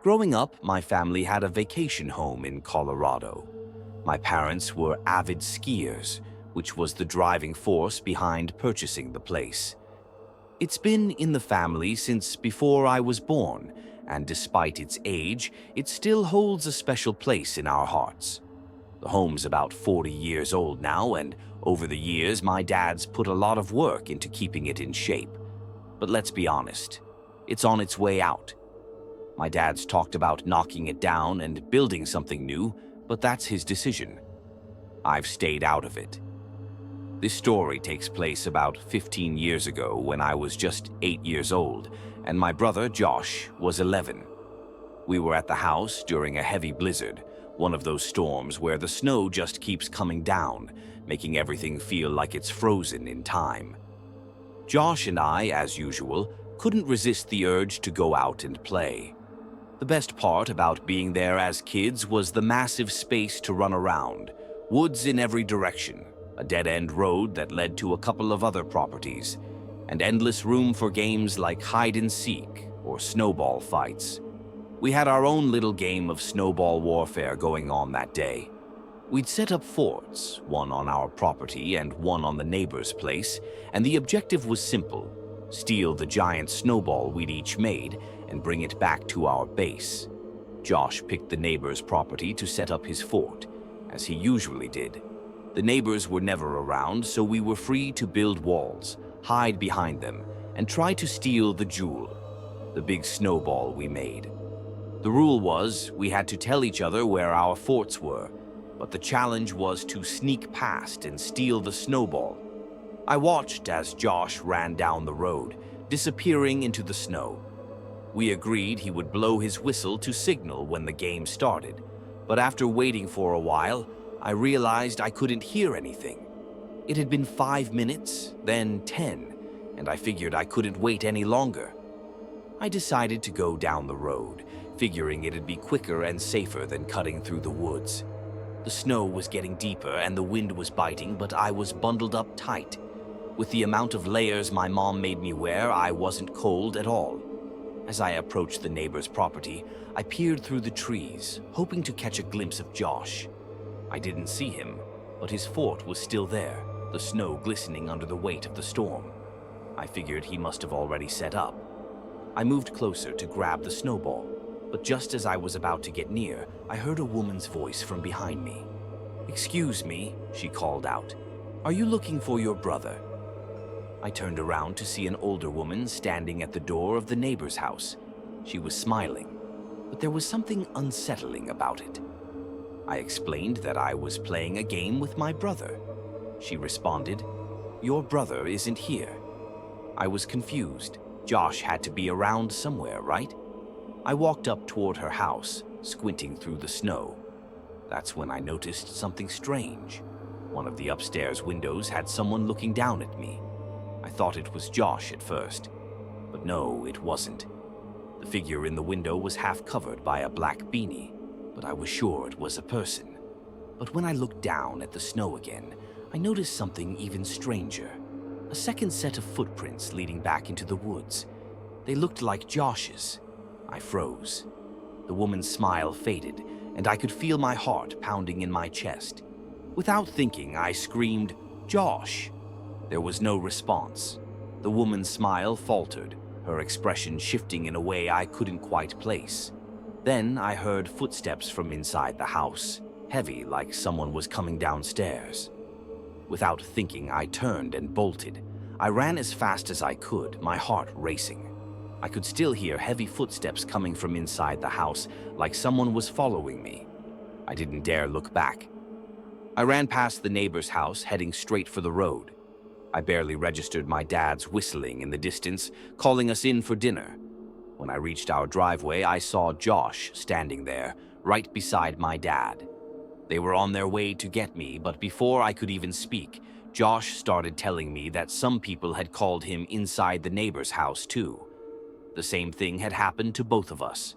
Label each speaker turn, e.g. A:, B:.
A: Growing up, my family had a vacation home in Colorado. My parents were avid skiers, which was the driving force behind purchasing the place. It's been in the family since before I was born, and despite its age, it still holds a special place in our hearts. The home's about 40 years old now, and over the years, my dad's put a lot of work into keeping it in shape. But let's be honest, it's on its way out. My dad's talked about knocking it down and building something new, but that's his decision. I've stayed out of it. This story takes place about 15 years ago when I was just 8 years old, and my brother, Josh, was 11. We were at the house during a heavy blizzard, one of those storms where the snow just keeps coming down, making everything feel like it's frozen in time. Josh and I, as usual, couldn't resist the urge to go out and play. The best part about being there as kids was the massive space to run around, woods in every direction, a dead-end road that led to a couple of other properties, and endless room for games like hide-and-seek or snowball fights. We had our own little game of snowball warfare going on that day. We'd set up forts, one on our property and one on the neighbor's place, and the objective was simple: steal the giant snowball we'd each made and bring it back to our base. Josh picked the neighbor's property to set up his fort, as he usually did. The neighbors were never around, so we were free to build walls, hide behind them, and try to steal the jewel, the big snowball we made. The rule was we had to tell each other where our forts were, but the challenge was to sneak past and steal the snowball. I watched as Josh ran down the road, disappearing into the snow. We agreed he would blow his whistle to signal when the game started, but after waiting for a while, I realized I couldn't hear anything. It had been 5 minutes, then 10, and I figured I couldn't wait any longer. I decided to go down the road, figuring it'd be quicker and safer than cutting through the woods. The snow was getting deeper and the wind was biting, but I was bundled up tight. With the amount of layers my mom made me wear, I wasn't cold at all. As I approached the neighbor's property, I peered through the trees, hoping to catch a glimpse of Josh. I didn't see him, but his fort was still there, the snow glistening under the weight of the storm. I figured he must have already set up. I moved closer to grab the snowball, but just as I was about to get near, I heard a woman's voice from behind me. "Excuse me," she called out. "Are you looking for your brother?" I turned around to see an older woman standing at the door of the neighbor's house. She was smiling, but there was something unsettling about it. I explained that I was playing a game with my brother. She responded, "Your brother isn't here." I was confused. Josh had to be around somewhere, right? I walked up toward her house, squinting through the snow. That's when I noticed something strange. One of the upstairs windows had someone looking down at me. I thought it was Josh at first, but no, it wasn't. The figure in the window was half covered by a black beanie, but I was sure it was a person. But when I looked down at the snow again, I noticed something even stranger. A second set of footprints leading back into the woods. They looked like Josh's. I froze. The woman's smile faded, and I could feel my heart pounding in my chest. Without thinking, I screamed, "Josh!" There was no response. The woman's smile faltered, her expression shifting in a way I couldn't quite place. Then I heard footsteps from inside the house, heavy like someone was coming downstairs. Without thinking, I turned and bolted. I ran as fast as I could, my heart racing. I could still hear heavy footsteps coming from inside the house, like someone was following me. I didn't dare look back. I ran past the neighbor's house, heading straight for the road. I barely registered my dad's whistling in the distance, calling us in for dinner. When I reached our driveway, I saw Josh standing there, right beside my dad. They were on their way to get me, but before I could even speak, Josh started telling me that some people had called him inside the neighbor's house too. The same thing had happened to both of us.